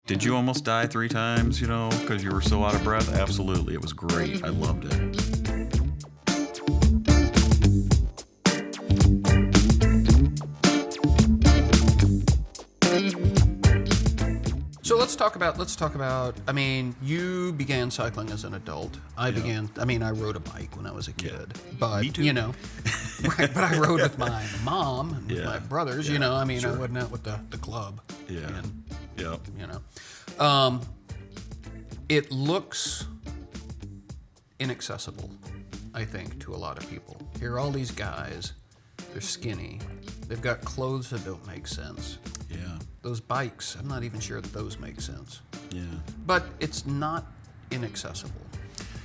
Did you almost die 3 times, because you were so out of breath? Absolutely. It was great. I loved it. So let's talk about, I mean, you began cycling as an adult. I rode a bike when I was a kid. But, Me too. Right, but I rode with my mom and with Yeah. my brothers, Yeah. I Sure. wasn't out with the club. Yeah. And, Yep. It looks inaccessible, I think, to a lot of people. Here are all these guys, they're skinny, they've got clothes that don't make sense. Yeah. Those bikes, I'm not even sure that those make sense. Yeah. But it's not inaccessible.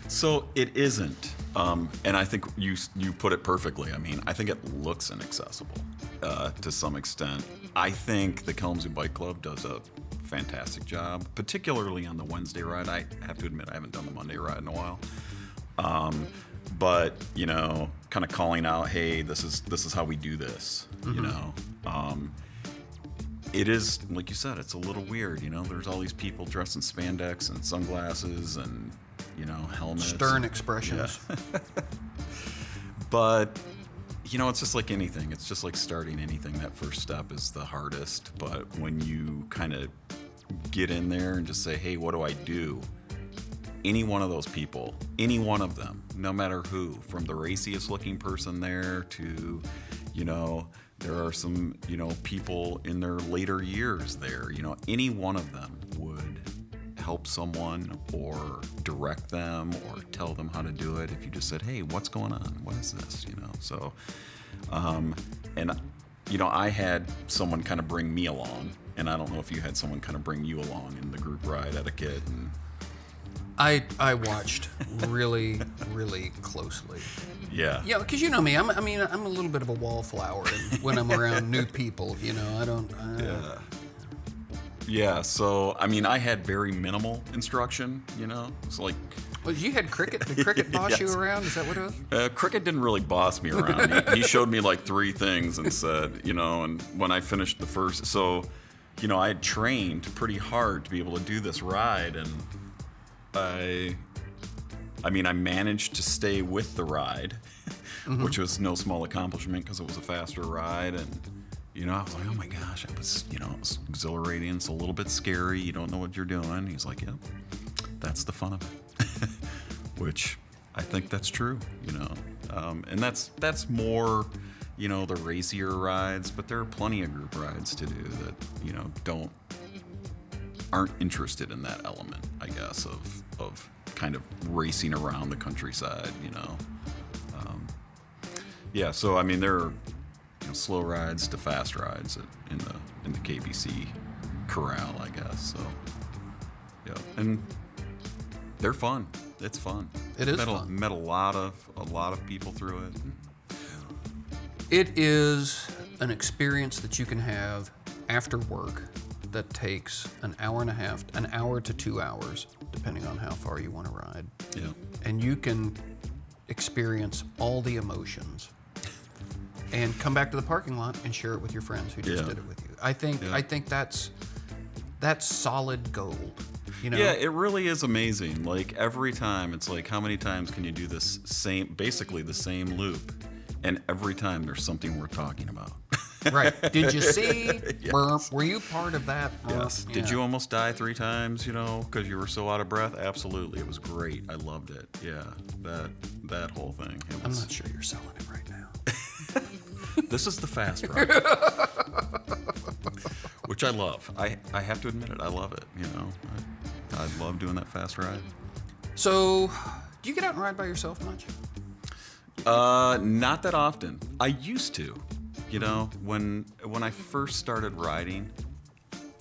So it isn't, and I think you put it perfectly. I mean, I think it looks inaccessible to some extent. I think the Kalamazoo Bike Club does a fantastic job, particularly on the Wednesday ride. I have to admit I haven't done the Monday ride in a while, but kind of calling out, hey, this is how we do this. It is, like you said, it's a little weird. There's all these people dressed in spandex and sunglasses and helmets. Stern expressions. Yeah. But, it's just like anything. It's just like starting anything. That first step is the hardest. But when you kind of get in there and just say, hey, what do I do? Any one of those people, any one of them, no matter who, from the raciest looking person there to, there are some, people in their later years there, any one of them would help someone or direct them or tell them how to do it if you just said, hey, what's going on? What is this? So, I had someone kind of bring me along, and I don't know if you had someone kind of bring you along in the group ride at a kid. And I watched really, really closely. yeah. Yeah, because you know me, I'm a little bit of a wallflower when I'm around new people. I don't. Yeah. Yeah, so, I had very minimal instruction, It's like... Well, you had Cricket? Did Cricket boss you Yes. around? Is that what it was? Cricket didn't really boss me around. He showed me like 3 things and said, and when I finished the first... So, I had trained pretty hard to be able to do this ride, and I managed to stay with the ride, which was no small accomplishment because it was a faster ride, and... I was like, oh my gosh, it was exhilarating. It's a little bit scary. You don't know what you're doing. He's like, yep, that's the fun of it. Which I think that's true, and that's more, the racier rides, but there are plenty of group rides to do that, aren't interested in that element, I guess, of kind of racing around the countryside, Yeah, so there are slow rides to fast rides in the KBC corral, I guess. So, yeah, and they're fun. It's fun. It is fun. Met a lot of people through it. It is an experience that you can have after work that takes an hour to 2 hours, depending on how far you want to ride. Yeah. And you can experience all the emotions and come back to the parking lot and share it with your friends who just did it with you. I think that's solid gold. Yeah, it really is amazing. Like every time, it's like, how many times can you do basically the same loop? And every time there's something worth talking about. Right. Did you see? Yes. Were you part of that? Yes. Yeah. Did you almost die 3 times, because you were so out of breath? Absolutely. It was great. I loved it. Yeah. That whole thing. I'm not sure you're selling it right now. This is the fast ride. Which I love. I have to admit it. I love it, I love doing that fast ride. So, do you get out and ride by yourself much? Not that often. I used to. When I first started riding,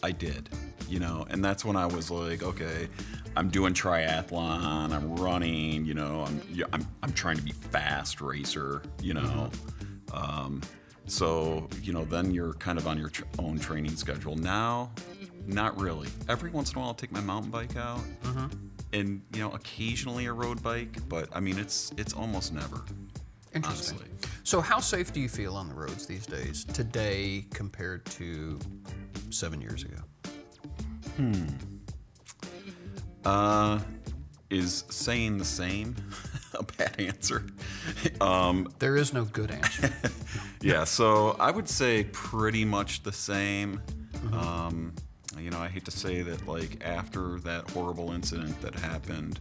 I did. And that's when I was like, okay, I'm doing triathlon, I'm running, I'm trying to be fast racer, So, then you're kind of on your own training schedule. Now, not really. Every once in a while, I'll take my mountain bike out, and occasionally a road bike, but it's almost never. Interesting. Honestly. So how safe do you feel on the roads these days, today compared to 7 years ago? Is saying the same a bad answer? There is no good answer. Yeah, so I would say pretty much the same. I hate to say that, like, after that horrible incident that happened,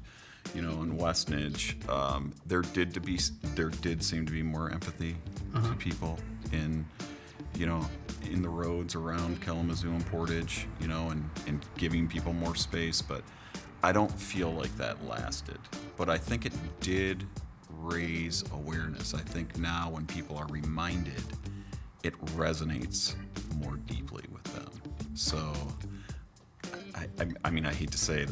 in Westnedge, there did seem to be more empathy to people in the roads around Kalamazoo and Portage, and giving people more space, but I don't feel like that lasted. But I think it did raise awareness. I think now when people are reminded, it resonates more deeply with them. So, I hate to say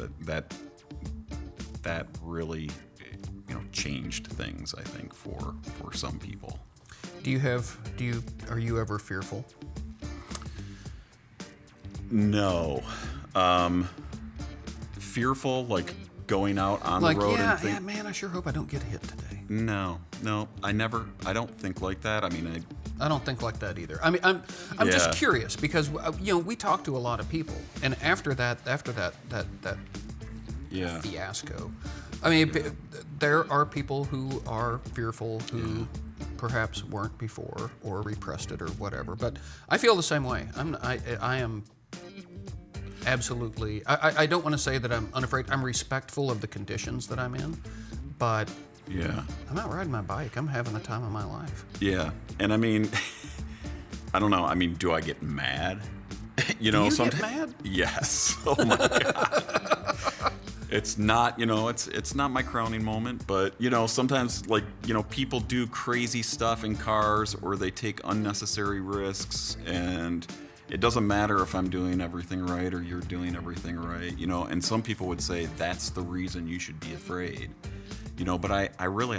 that really, changed things, I think, for some people. Are you ever fearful? No. Fearful, like going out on the road and think, yeah, man, I sure hope I don't get hit today. No, I don't think like that. I don't think like that either. I'm just curious because we talk to a lot of people, and after that fiasco, there are people who are fearful who perhaps weren't before or repressed it or whatever. But I feel the same way. I am absolutely. I don't want to say that I'm unafraid. I'm respectful of the conditions that I'm in, but. Yeah. I'm out riding my bike. I'm having the time of my life. Yeah. And I don't know. Do I get mad? Sometimes. Get mad? Yes. Oh my God. It's not, it's not my crowning moment, but, sometimes, like, people do crazy stuff in cars or they take unnecessary risks, and it doesn't matter if I'm doing everything right or you're doing everything right, and some people would say that's the reason you should be afraid. But I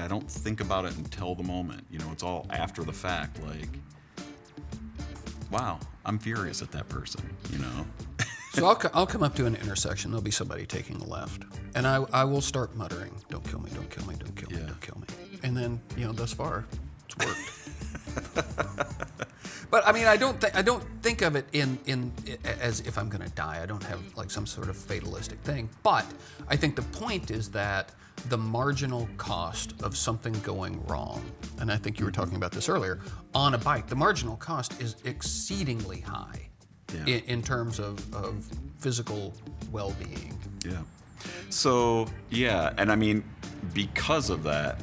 don't think about it until the moment. It's all after the fact, like, wow, I'm furious at that person, So I'll come up to an intersection. There'll be somebody taking a left, and I will start muttering, "Don't kill me! Don't kill me! Don't kill me! Don't kill me!" And then, thus far, it's worked. But I don't think of it in as if I'm going to die. I don't have like some sort of fatalistic thing. But I think the point is that the marginal cost of something going wrong, and I think you were talking about this earlier, on a bike, the marginal cost is exceedingly high in terms of physical well-being. Yeah. So, yeah, and because of that,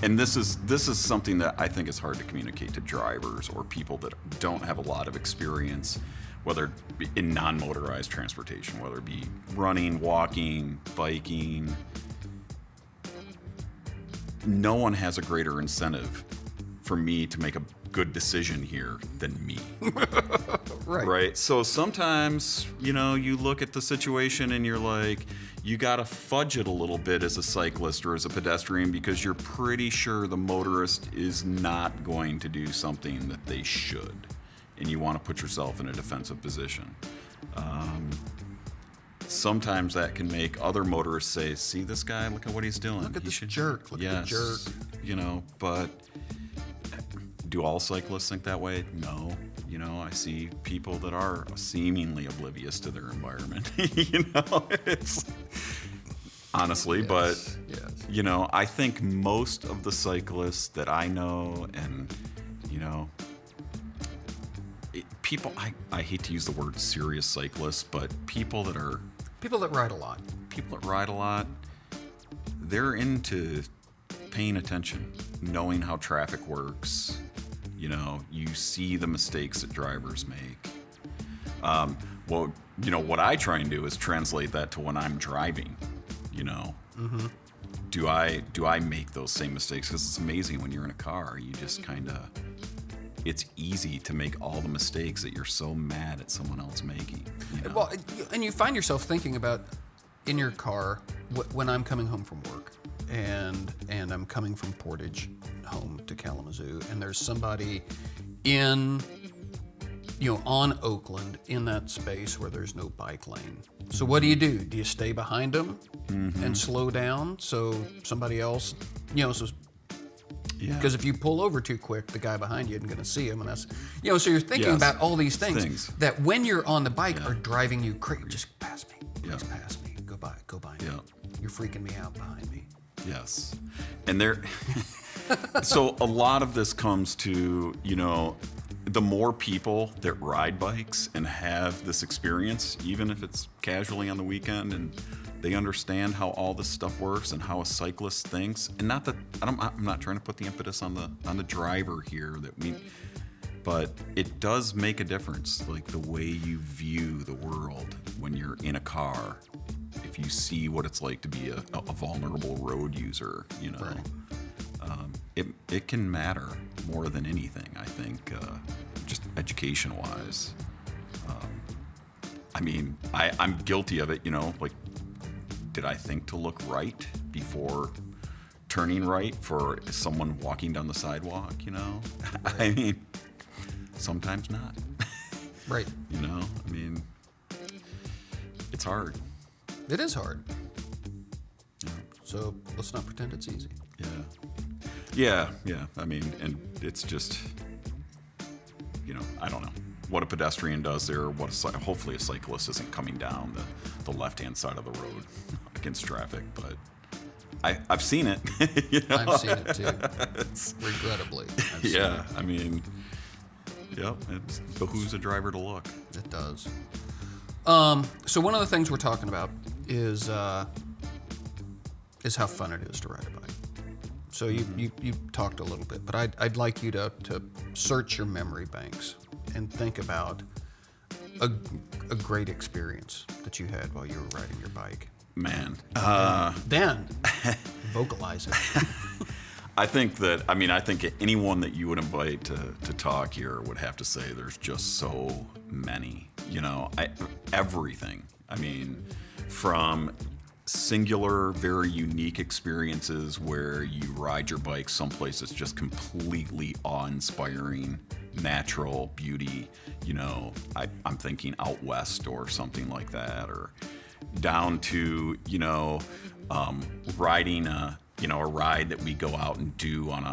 and this is something that I think is hard to communicate to drivers or people that don't have a lot of experience, whether it be in non-motorized transportation, whether it be running, walking, biking. No one has a greater incentive for me to make a good decision here than me. Right. So sometimes, you look at the situation and you're like, you got to fudge it a little bit as a cyclist or as a pedestrian because you're pretty sure the motorist is not going to do something that they should. And you want to put yourself in a defensive position. Sometimes that can make other motorists say, see this guy, look at what he's doing. Look at this jerk. Look at the jerk. But do all cyclists think that way? No. I see people that are seemingly oblivious to their environment. It's honestly, yes. I think most of the cyclists that I know and, people, I hate to use the word serious cyclists, but people that ride a lot, they're into paying attention, knowing how traffic works. You see the mistakes that drivers make. What I try and do is translate that to when I'm driving. Mm-hmm. Do I make those same mistakes? Because it's amazing when you're in a car, you just kind of, it's easy to make all the mistakes that you're so mad at someone else making. Well, and you find yourself thinking about in your car when I'm coming home from work and I'm coming from Portage home to Kalamazoo, and there's somebody on Oakland in that space where there's no bike lane. So what do? Do you stay behind them and slow down so somebody else, because if you pull over too quick, the guy behind you isn't going to see him, and that's, so you're thinking about all these things that when you're on the bike are driving you crazy. Just pass me, please pass me, go by, freaking me out behind me. Yes. And so a lot of this comes to, the more people that ride bikes and have this experience, even if it's casually on the weekend, and they understand how all this stuff works and how a cyclist thinks. And not that I'm not trying to put the impetus on the driver here, but it does make a difference, like the way you view the world when you're in a car. If you see what it's like to be a vulnerable road user, Right. It can matter more than anything, I think, just education-wise. I'm guilty of it, like, did I think to look right before turning right for someone walking down the sidewalk, Right. I mean, sometimes not. Right. It's hard. It is hard. Yeah. So let's not pretend it's easy. Yeah. And it's just, I don't know what a pedestrian does there. Hopefully a cyclist isn't coming down the left-hand side of the road against traffic, but I've seen it. I've seen it too. Regrettably. I've seen it. It behooves a driver to look. It does. So one of the things we're talking about is how fun it is to ride a bike. So you talked a little bit, but I'd like you to search your memory banks and think about a great experience that you had while you were riding your bike. Man. Then vocalize it. I think anyone that you would invite to talk here would have to say there's just so many, everything. From singular, very unique experiences where you ride your bike someplace that's just completely awe-inspiring, natural beauty, I'm thinking out west or something like that, or down to, riding a ride that we go out and do on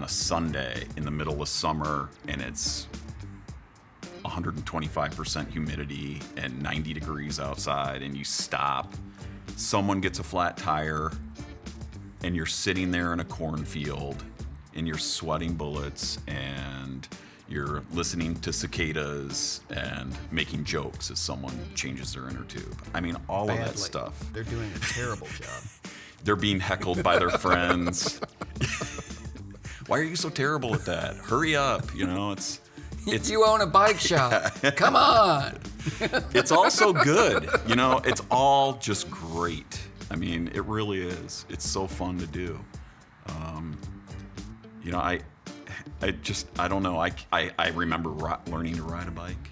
a Sunday in the middle of summer, and it's 125% humidity and 90 degrees outside, and you stop, someone gets a flat tire, and you're sitting there in a cornfield, and you're sweating bullets, and you're listening to cicadas and making jokes as someone changes their inner tube. All of that stuff. They're doing a terrible job. They're being heckled by their friends. Why are you so terrible at that? Hurry up, it's You own a bike shop. Come on. It's all so good, it's all just great. It really is. It's so fun to do. I don't know. I remember learning to ride a bike,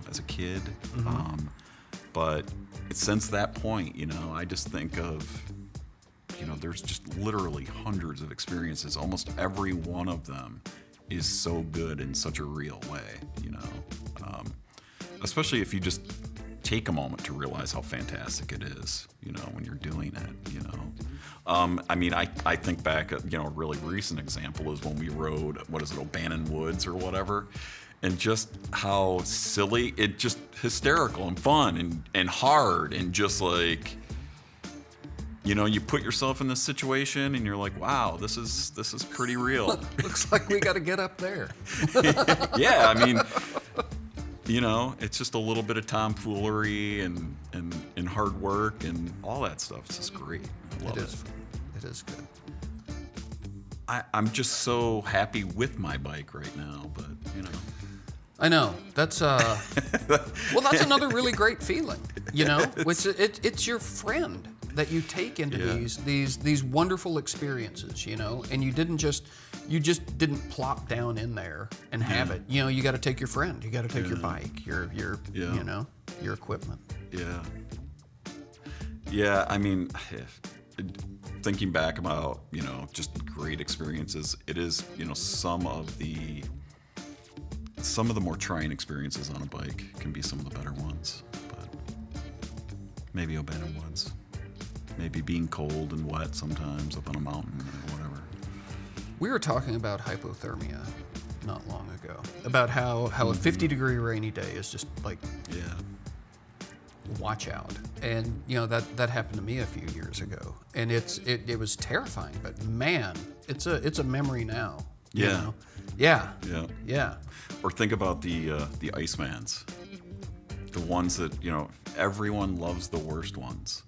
as a kid. Mm-hmm. But since that point, I just think of, there's just literally hundreds of experiences. Almost every one of them is so good in such a real way, especially if you just take a moment to realize how fantastic it is, when you're doing it, I think back, a really recent example is when we rode, O'Bannon Woods or whatever, and just how silly, it just hysterical and fun and hard, and just like, you put yourself in this situation and you're like, wow, this is pretty real. Looks like we got to get up there. Yeah, it's just a little bit of tomfoolery and hard work and all that stuff. It's just great. I love it. It is good. I'm just so happy with my bike right now, but I know. That's that's another really great feeling, which it's your friend that you take into these wonderful experiences, and you just didn't plop down in there and have it. You got to take your friend, you got to take your bike, your equipment. Thinking back about just great experiences, it is some of the more trying experiences on a bike can be some of the better ones, but maybe O'Bannon Woods. Maybe being cold and wet sometimes up on a mountain or whatever. We were talking about hypothermia not long ago, about how a 50-degree rainy day is just like watch out. And that happened to me a few years ago, and it was terrifying. But man, it's a memory now. you Yeah. know? Yeah. Yeah. Yeah. Or think about the Icemans, the ones that everyone loves, the worst ones.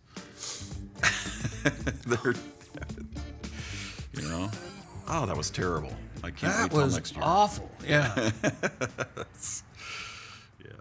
They're, oh, that was terrible. I can't wait That till was next year. awful. Yeah. Yeah.